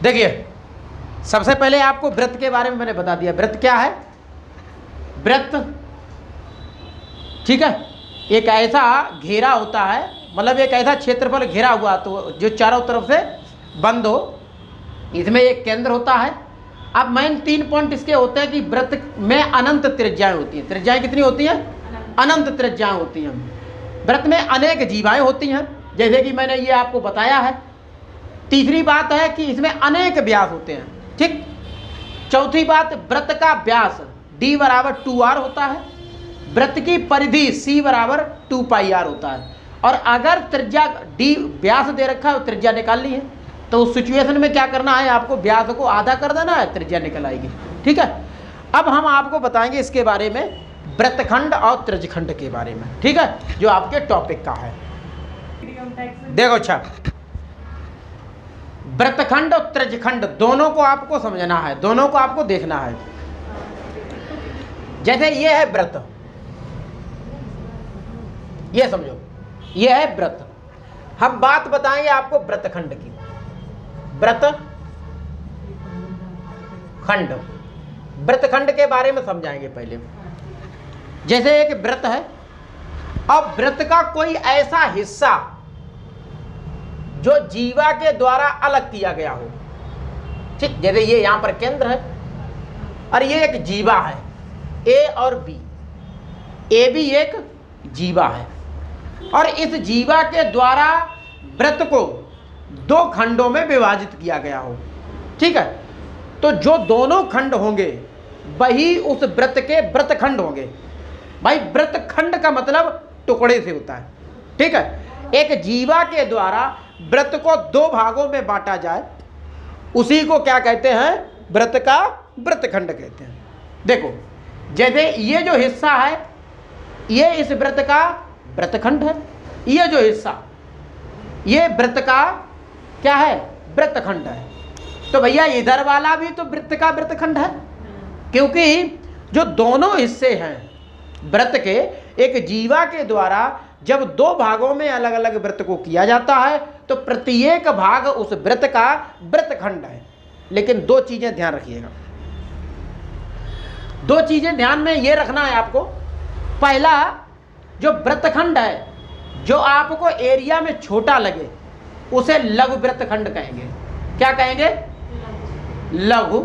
देखिए, सबसे पहले आपको वृत्त के बारे में मैंने बता दिया। वृत्त क्या है? वृत्त, ठीक है, एक ऐसा घेरा होता है, मतलब एक ऐसा क्षेत्रफल घेरा हुआ तो जो चारों तरफ से बंद हो, इसमें एक केंद्र होता है। अब मेन 3 पॉइंट इसके होते हैं कि वृत्त में अनंत त्रिज्याएं होती हैं। त्रिज्याएं कितनी होती हैं? अनंत त्रिज्याएं होती हैं। वृत्त में अनेक जीवाएं होती हैं, जैसे कि मैंने ये आपको बताया है। तीसरी बात है कि इसमें अनेक व्यास होते हैं, ठीक। चौथी बात, वृत्त का व्यास d बराबर 2r होता है, वृत्त की परिधि c बराबर 2πr होता है। और अगर त्रिज्या d व्यास दे रखा है, त्रिज्या निकालनी है, तो उस सिचुएशन में क्या करना है, आपको व्यास को आधा कर देना है, त्रिज्या निकल आएगी, ठीक है। अब हम आपको बताएंगे इसके बारे में, वृत्तखंड और त्रिज्यखंड के बारे में, ठीक है, जो आपके टॉपिक का है। देखो, अच्छा, वृत्तखंड और त्रिज्यखंड दोनों को आपको समझना है, दोनों को आपको देखना है। जैसे ये है वृत्त, ये समझो, ये है वृत्त। हम बात बताएंगे आपको वृत्तखंड की। वृत्तखंड के बारे में समझाएंगे पहले। जैसे एक वृत्त है, अब वृत्त का कोई ऐसा हिस्सा जो जीवा के द्वारा अलग किया गया हो, ठीक। जैसे ये यहां पर केंद्र है और ये एक जीवा है, ए और बी। ए भी एक जीवा है और इस जीवा के द्वारा वृत्त को 2 खंडों में विभाजित किया गया हो, ठीक है। तो जो दोनों खंड होंगे वही उस वृत्त के वृत्तखंड होंगे। भाई, वृत्तखंड का मतलब टुकड़े से होता है, ठीक है। एक जीवा के द्वारा वृत्त को 2 भागों में बांटा जाए, उसी को क्या कहते हैं? वृत्त का वृत्तखंड कहते हैं। देखो, जैसे ये जो हिस्सा है, ये इस वृत्त का वृत्तखंड है। ये जो हिस्सा, ये वृत्त का क्या है? वृत्तखंड है। तो भैया इधर वाला भी तो वृत्त का वृत्तखंड है, क्योंकि जो दोनों हिस्से हैं वृत्त के, एक जीवा के द्वारा जब 2 भागों में अलग अलग वृत्त को किया जाता है तो प्रत्येक भाग उस वृत्त का वृत्तखंड है। लेकिन 2 चीजें ध्यान रखिएगा, 2 चीजें ध्यान में ये रखना है आपको। पहला, जो वृत्तखंड है जो आपको एरिया में छोटा लगे उसे लघु वृत्तखंड कहेंगे। क्या कहेंगे? लघु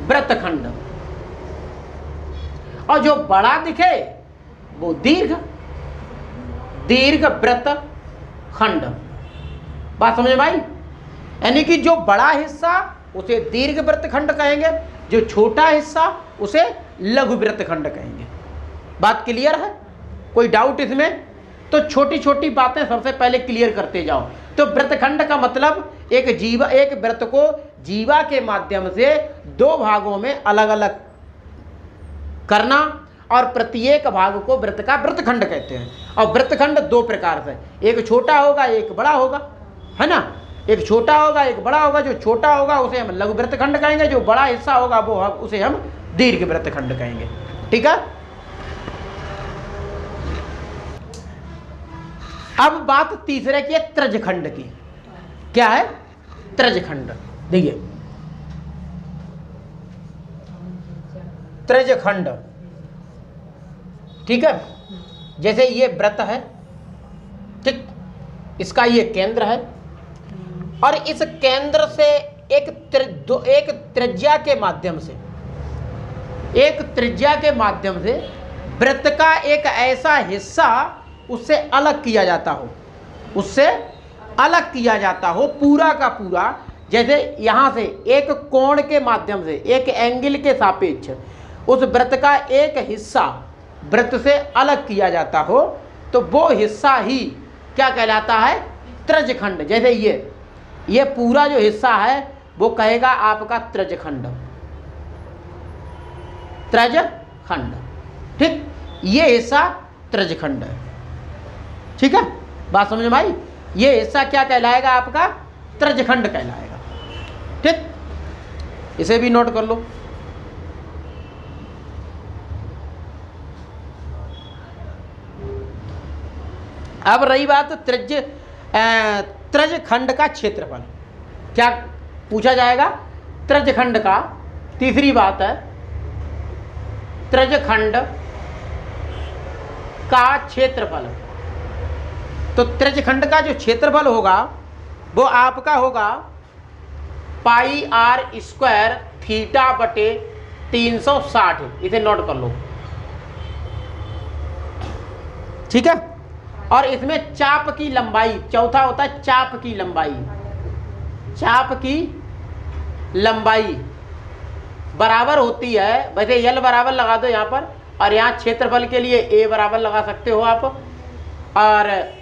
वृत्तखंड। और जो बड़ा दिखे वो दीर्घ वृत्तखंड। बात समझे भाई? यानी कि जो बड़ा हिस्सा उसे दीर्घ वृत्तखंड कहेंगे, जो छोटा हिस्सा उसे लघु वृत्तखंड कहेंगे। बात क्लियर है? कोई डाउट इसमें? तो छोटी छोटी बातें सबसे पहले क्लियर करते जाओ। तो वृत्तखंड का मतलब एक वृत्त को जीवा के माध्यम से 2 भागों में अलग अलग करना, और प्रत्येक भाग को वृत्त का वृत्तखंड कहते हैं। और वृत्तखंड 2 प्रकार से, एक छोटा होगा एक बड़ा होगा, है ना। एक छोटा होगा एक बड़ा होगा। जो छोटा होगा उसे हम लघु वृत्तखंड कहेंगे, जो बड़ा हिस्सा होगा वो उसे हम दीर्घ वृत्तखंड कहेंगे, ठीक है। अब बात तीसरे की है, त्रिज्यखंड की। क्या है? त्रिज्यखंड। देखिए, त्रिज्यखंड, ठीक है। जैसे ये वृत्त है, ठीक, इसका ये केंद्र है और इस केंद्र से एक त्रिज्या के माध्यम से वृत्त का एक ऐसा हिस्सा उससे अलग किया जाता हो, पूरा का पूरा। जैसे यहां से एक कोण के माध्यम से, एक एंगल के सापेक्ष उस वृत्त का एक हिस्सा वृत्त से अलग किया जाता हो, तो वो हिस्सा ही क्या कहलाता है? त्रिज्यखंड। जैसे ये पूरा जो हिस्सा है वो कहेगा आपका त्रिज्यखंड, ठीक। ये हिस्सा त्रिज्यखंड है, ठीक है। बात समझ में भाई? ये हिस्सा क्या कहलाएगा? आपका त्रिज्यखंड कहलाएगा, ठीक। इसे भी नोट कर लो। अब रही बात त्रिज्यखंड का क्षेत्रफल। क्या पूछा जाएगा? त्रिज्यखंड का। तीसरी बात है त्रिज्यखंड का क्षेत्रफल। तो त्रिज्यखंड का जो क्षेत्रफल होगा वो आपका होगा पाई आर स्क्वायर थीटा बटे 360। इसे नोट कर लो, ठीक है। और इसमें चाप की लंबाई, चौथा होता है चाप की लंबाई। चाप की लंबाई बराबर होती है, वैसे यल बराबर लगा दो यहाँ पर, और यहाँ क्षेत्रफल के लिए ए बराबर लगा सकते हो आप। और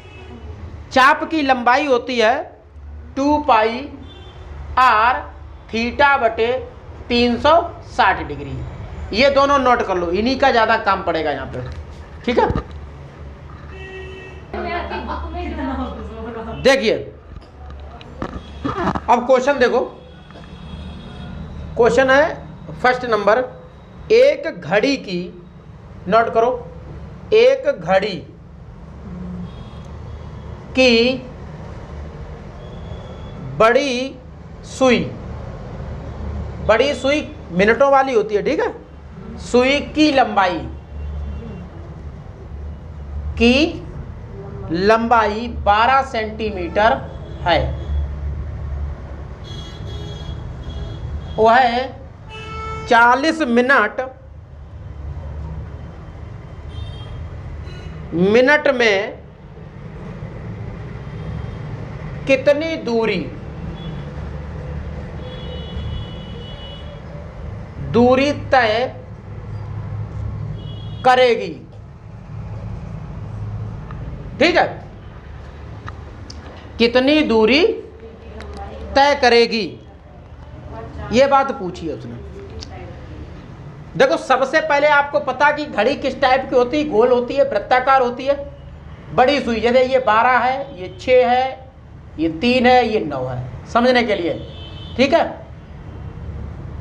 चाप की लंबाई होती है 2 पाई आर थीटा बटे 360 डिग्री। ये दोनों नोट कर लो, इन्हीं का ज़्यादा काम पड़ेगा यहाँ पे, ठीक है। देखिए अब क्वेश्चन देखो। क्वेश्चन है फर्स्ट नंबर, एक घड़ी की, नोट करो, एक घड़ी की बड़ी सुई मिनटों वाली होती है, ठीक है। सुई की लंबाई 12 सेंटीमीटर है। वह 40 मिनट में कितनी दूरी तय करेगी, ठीक है। कितनी दूरी तय करेगी, ये बात पूछी है उसने। देखो सबसे पहले आपको पता कि घड़ी किस टाइप की होती है, गोल होती है, वृत्ताकार होती है। बड़ी सुई, जैसे ये 12 है, ये 6 है, ये 3 है, ये 9 है, समझने के लिए, ठीक है।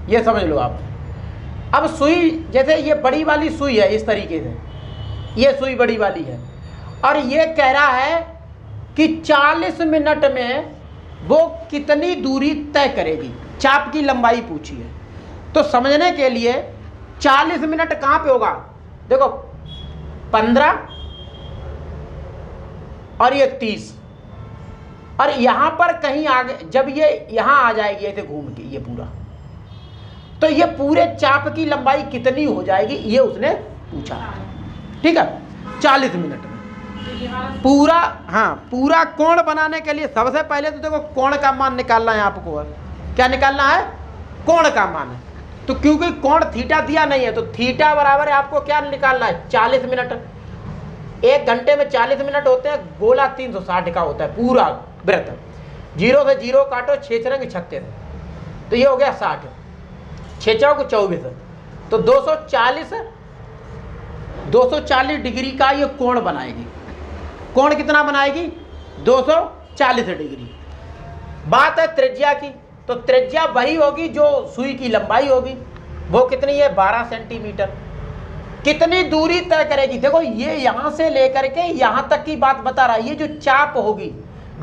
ये समझ लो आप। अब सुई, जैसे ये बड़ी वाली सुई है, इस तरीके से ये सुई बड़ी वाली है, और ये कह रहा है कि 40 मिनट में वो कितनी दूरी तय करेगी। चाप की लंबाई पूछी है, तो समझने के लिए 40 मिनट कहाँ पे होगा, देखो 15 और ये 30, और यहाँ पर कहीं आगे जब ये यहाँ आ जाएगी ऐसे घूम के ये पूरा, तो ये पूरे चाप की लंबाई कितनी हो जाएगी, ये उसने पूछा, ठीक है। 40 मिनट में पूरा, हाँ, पूरा कोण बनाने के लिए सबसे पहले तो देखो कोण का मान निकालना है आपको। क्या निकालना है? कोण का मान है। तो क्योंकि कोण थीटा दिया नहीं है, तो थीटा बराबर है आपको क्या निकालना है? 40 मिनट। 1 घंटे में 40 मिनट होते हैं, गोला 360 का होता है पूरा वृत्त। 0 से 0 काटो, 6 रंग 36, तो ये हो गया 60, 6 चौक 24, तो 240 डिग्री का ये कोण बनाएगी। कोण कितना बनाएगी? 240 डिग्री। बात है त्रिज्या की, तो त्रिज्या वही होगी जो सुई की लंबाई होगी। वो कितनी है? 12 सेंटीमीटर। कितनी दूरी तय करेगी? देखो ये यहां से लेकर के यहां तक की बात बता रहा है। ये जो चाप होगी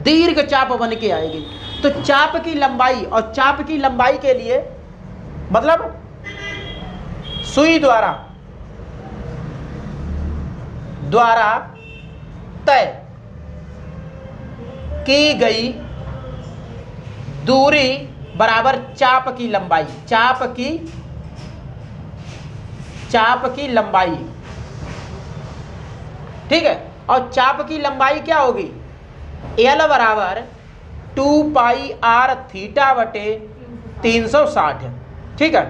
दीर्घ चाप बन के आएगी। तो चाप की लंबाई, और चाप की लंबाई के लिए मतलब सुई द्वारा तय की गई दूरी बराबर चाप की लंबाई। चाप की लंबाई, ठीक है। और चाप की लंबाई क्या होगी? एल बराबर 2 पाई आर थीटा बटे 360, ठीक है।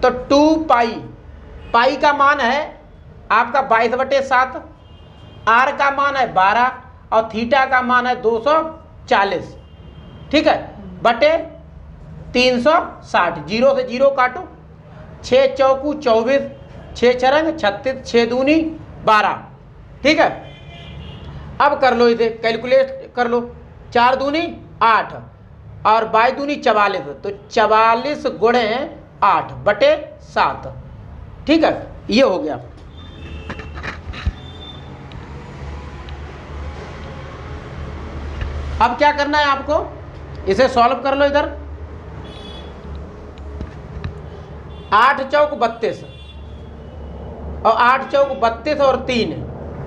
तो 2 पाई का मान है आपका 22/7, आर का मान है 12, और थीटा का मान है 240, ठीक है, बटे 360। 0 से 0 काटो, 6 चौकू 24, 6 छरंग 36, 6 दूनी 12, ठीक है। अब कर लो, इसे कैलकुलेट कर लो। 4 दूनी 8 और 22 दूनी 44, तो 44 गुणे 8 बटे 7, ठीक है। ये हो गया। अब क्या करना है आपको, इसे सॉल्व कर लो। इधर 8 चौक 32 और 8 चौक 32 और 3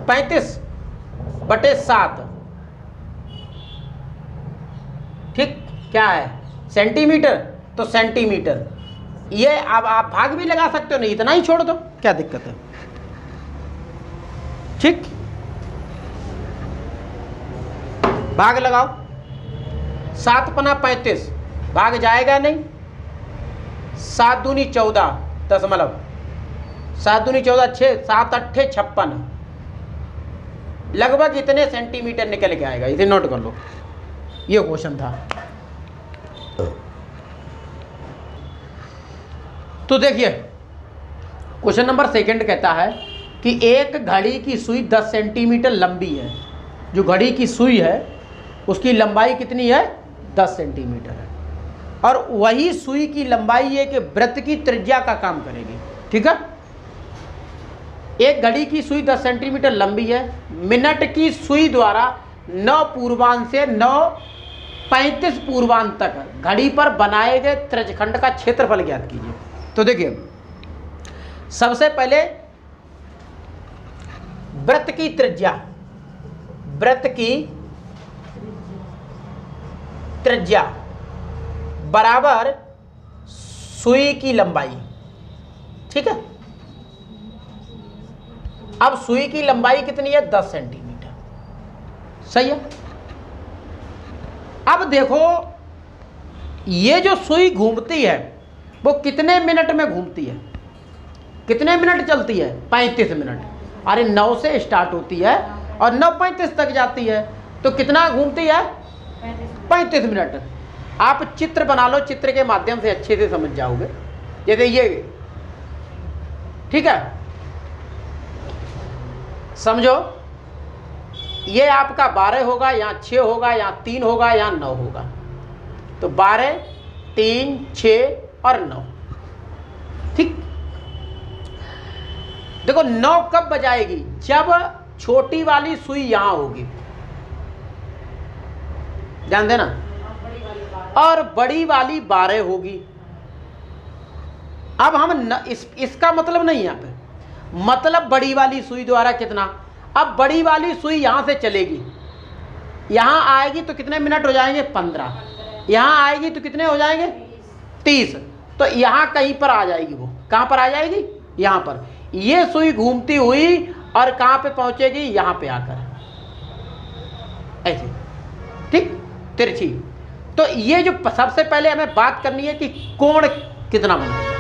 35/7, ठीक, क्या है सेंटीमीटर, तो सेंटीमीटर। ये अब आप भाग भी लगा सकते हो, नहीं इतना ही छोड़ दो, क्या दिक्कत है, ठीक। भाग लगाओ, 7 पना 35, भाग जाएगा नहीं, 7 दूनी 14 दशमलव, 7 दूनी 14 6, 7 अट्ठे 56, लगभग इतने सेंटीमीटर निकल के आएगा। इसे नोट कर लो, ये क्वेश्चन था। तो देखिए क्वेश्चन नंबर 2 कहता है कि एक घड़ी की सुई 10 सेंटीमीटर लंबी है। जो घड़ी की सुई है उसकी लंबाई कितनी है, 10 सेंटीमीटर है, और वही सुई की लंबाई एक वृत्त की त्रिज्या का काम करेगी, ठीक है। एक घड़ी की सुई 10 सेंटीमीटर लंबी है, मिनट की सुई द्वारा 9 पूर्वांश से 9:35 पूर्वांश तक घड़ी पर बनाए गए त्रिज्यखंड का क्षेत्रफल ज्ञात कीजिए। तो देखिए सबसे पहले वृत्त की त्रिज्या, वृत्त की त्रिज्या बराबर सुई की लंबाई, ठीक है। अब सुई की लंबाई कितनी है, 10 सेंटीमीटर, सही है। अब देखो ये जो सुई घूमती है वो कितने मिनट में घूमती है, कितने मिनट चलती है, 35 मिनट। अरे 9 से स्टार्ट होती है और 9:35 तक जाती है, तो कितना घूमती है, 35 मिनट। आप चित्र बना लो, चित्र के माध्यम से अच्छे से समझ जाओगे। जैसे ये, ठीक है, समझो ये आपका 12 होगा, यहाँ 6 होगा, यहाँ 3 होगा, यहाँ 9 होगा, तो 12, 3, 6 और 9, ठीक। देखो 9 कब बजाएगी, जब छोटी वाली सुई यहां होगी, ध्यान देना, और बड़ी वाली 12 होगी। अब हम इसका मतलब नहीं, यहां पे मतलब बड़ी वाली सुई द्वारा कितना, अब बड़ी वाली सुई यहां से चलेगी, यहां आएगी तो कितने मिनट हो जाएंगे, 15, यहां आएगी तो कितने हो जाएंगे, 30, तो यहां कहीं पर आ जाएगी। वो कहां पर आ जाएगी, यहां पर। ये सुई घूमती हुई और कहां पे पहुंचेगी, यहां पे आकर, ऐसे, ठीक, तिरछी। तो ये जो सबसे पहले हमें बात करनी है कि कोण कितना बनाएगी,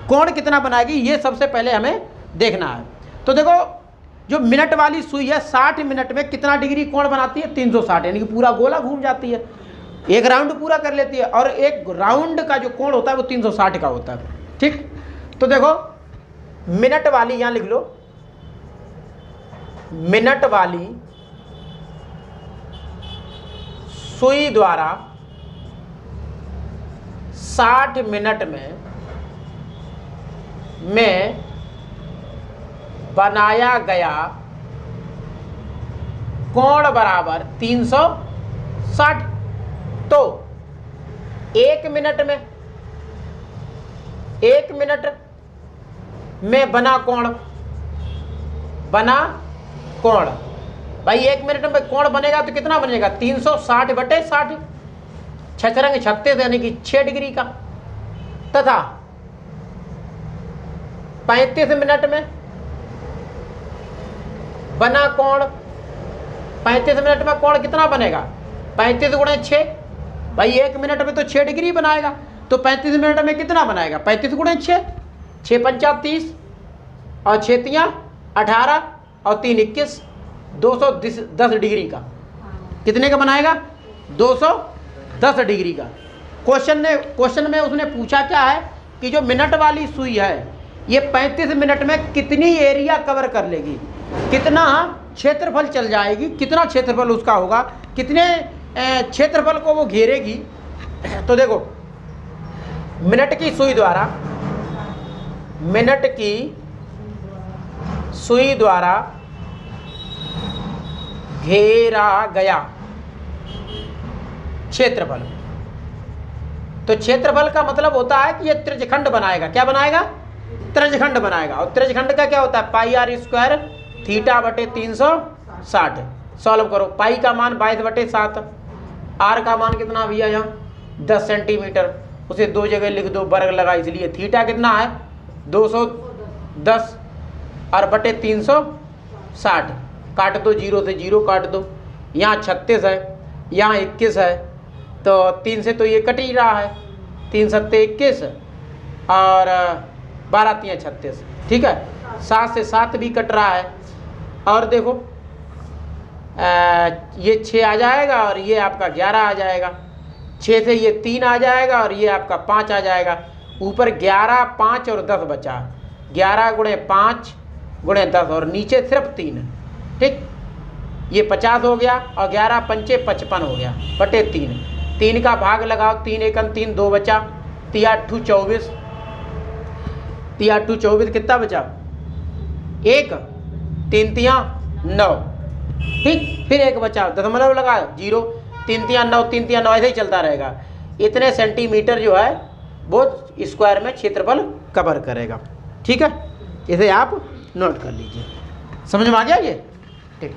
कोण कितना बनाएगी, ये सबसे पहले हमें देखना है। तो देखो जो मिनट वाली सुई है 60 मिनट में कितना डिग्री कोण बनाती है, 360, यानी कि पूरा गोला घूम जाती है, एक राउंड पूरा कर लेती है, और एक राउंड का जो कोण होता है वो 360 का होता है, ठीक। तो देखो मिनट वाली यहां लिख लो, मिनट वाली सुई द्वारा 60 मिनट में बनाया गया कोण बराबर 360। तो 1 मिनट में बना कोण, भाई 1 मिनट में कोण बनेगा तो कितना बनेगा, 360/60, 6×6 36, यानी कि 6 डिग्री का। तथा 35 मिनट में बना कोण, 35 मिनट में कोण कितना बनेगा, 35 × 6, भाई 1 मिनट में तो 6 डिग्री बनाएगा, तो 35 मिनट में कितना बनाएगा, 35 × 6, 6 पंचा 30 और 6 तियां 18 और 3 21, 210 डिग्री का। कितने का बनाएगा, 210 डिग्री का। क्वेश्चन में उसने पूछा क्या है कि जो मिनट वाली सुई है ये 35 मिनट में कितनी एरिया कवर कर लेगी, कितना क्षेत्रफल चल जाएगी, कितना क्षेत्रफल उसका होगा, कितने क्षेत्रफल को वो घेरेगी। तो देखो मिनट की सुई द्वारा घेरा गया क्षेत्रफल। तो क्षेत्रफल का मतलब होता है कि ये त्रिज्यखंड बनाएगा। क्या बनाएगा? त्रिज्यखंड बनाएगा। और त्रिज्यखंड का क्या होता है? पाई आर स्क्वायर थीटा बटे 360। सॉल्व करो। पाई का मान 22/7, आर का मान कितना भैया यहाँ 10 सेंटीमीटर, उसे दो जगह लिख दो, वर्ग लगा इसलिए। थीटा कितना है 210 और बटे 360, काट दो, 0 से 0 काट दो। यहाँ 36 है, यहाँ 21 है, तो 3 से तो ये कट ही रहा है, 3 सत्ते 21 और 12 तियाँ 36, ठीक है। 7 से 7 भी कट रहा है। और देखो ये 6 आ जाएगा और ये आपका 11 आ जाएगा। 6 से ये 3 आ जाएगा और ये आपका 5 आ जाएगा। ऊपर 11, 5 और 10 बचा। 11 गुणे 5 गुणे 10 और नीचे सिर्फ 3, ठीक। ये 50 हो गया और 11 पंचे 55 हो गया बटे 3। 3 का भाग लगाओ, 3 एकम 3, 2 बचा, 3 8 24, 3 8 24 कितना बचा? 1, 3 तियाँ 9, ठीक। फिर 1 बचा, दशमलव लगा 0, 3 तियाँ 9, 3 तियाँ 9, ऐसे ही चलता रहेगा। इतने सेंटीमीटर जो है वो स्क्वायर में क्षेत्रफल कवर करेगा, ठीक है। इसे आप नोट कर लीजिए। समझ में आ गया ये? ठीक।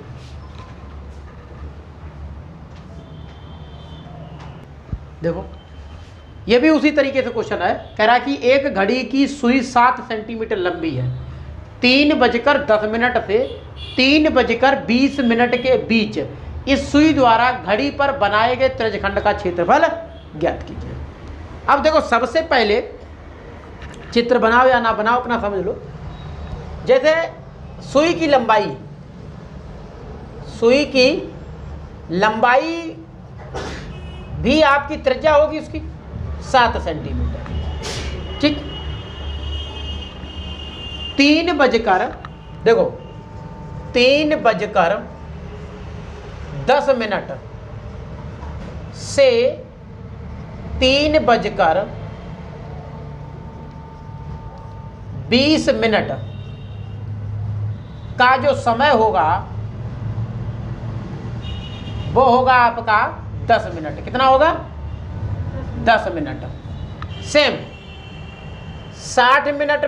देखो ये भी उसी तरीके से क्वेश्चन है। कह रहा है कि एक घड़ी की सुई 7 सेंटीमीटर लंबी है। 3:10 से 3:20 के बीच इस सुई द्वारा घड़ी पर बनाए गए त्रिज्यखंड का क्षेत्रफल ज्ञात कीजिए। अब देखो सबसे पहले चित्र बनाओ या ना बनाओ अपना समझ लो। जैसे सुई की लंबाई भी आपकी त्रिज्या होगी उसकी 7 सेंटीमीटर, ठीक। 3:10 से 3:20 का जो समय होगा वो होगा आपका 10 मिनट। कितना होगा? 10 मिनट। सेम 60 मिनट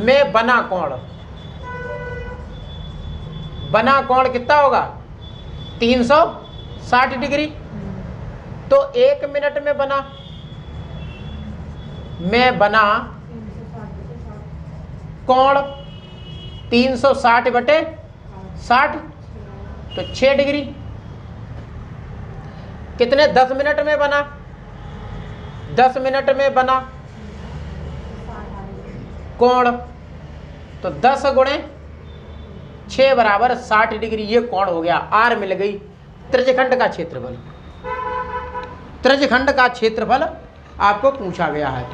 में बना कोण कितना होगा? 360 डिग्री। तो 1 मिनट में बना कोण 360/60 तो 6 डिग्री। कितने? 10 मिनट में बना? 10 मिनट में बना कोण तो 10 गुणे 6 बराबर 60 डिग्री। ये कोण हो गया। आर मिल गई। त्रिज्यखंड का क्षेत्रफल, त्रिज्यखंड का क्षेत्रफल आपको पूछा गया है,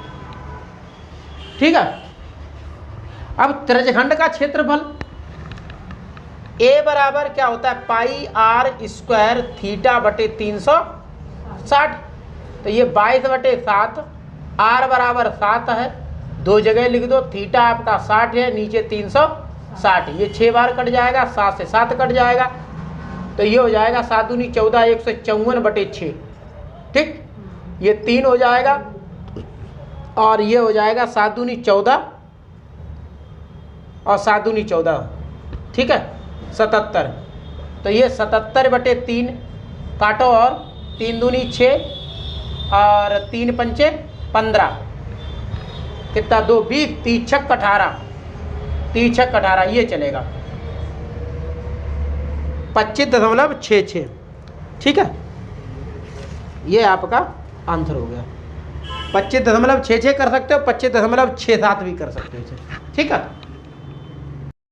ठीक है। अब त्रिज्यखंड का क्षेत्रफल ए बराबर क्या होता है? पाई आर स्क्वायर थीटा बटे 360। तो ये 22/7, आर बराबर 7 है, 2 जगह लिख दो। थीटा आपका 60 है, नीचे 360। ये 6 बार कट जाएगा, 7 से 7 कट जाएगा, तो ये हो जाएगा 7 दूनी 14, 154/6, ठीक। ये 3 हो जाएगा और ये हो जाएगा 7 दूनी 14 और 7 दूनी 14, ठीक है, 77। तो ये 77/3 काटो और 3 दूनी 6 और 3 पंचे 15, कितना? 2 20, 3 छक 18, 3 छक 18, ये चलेगा 25.66, ठीक है। ये आपका आंसर हो गया। 25.66 कर सकते हो, 25.67 भी कर सकते हो इसे, ठीक है।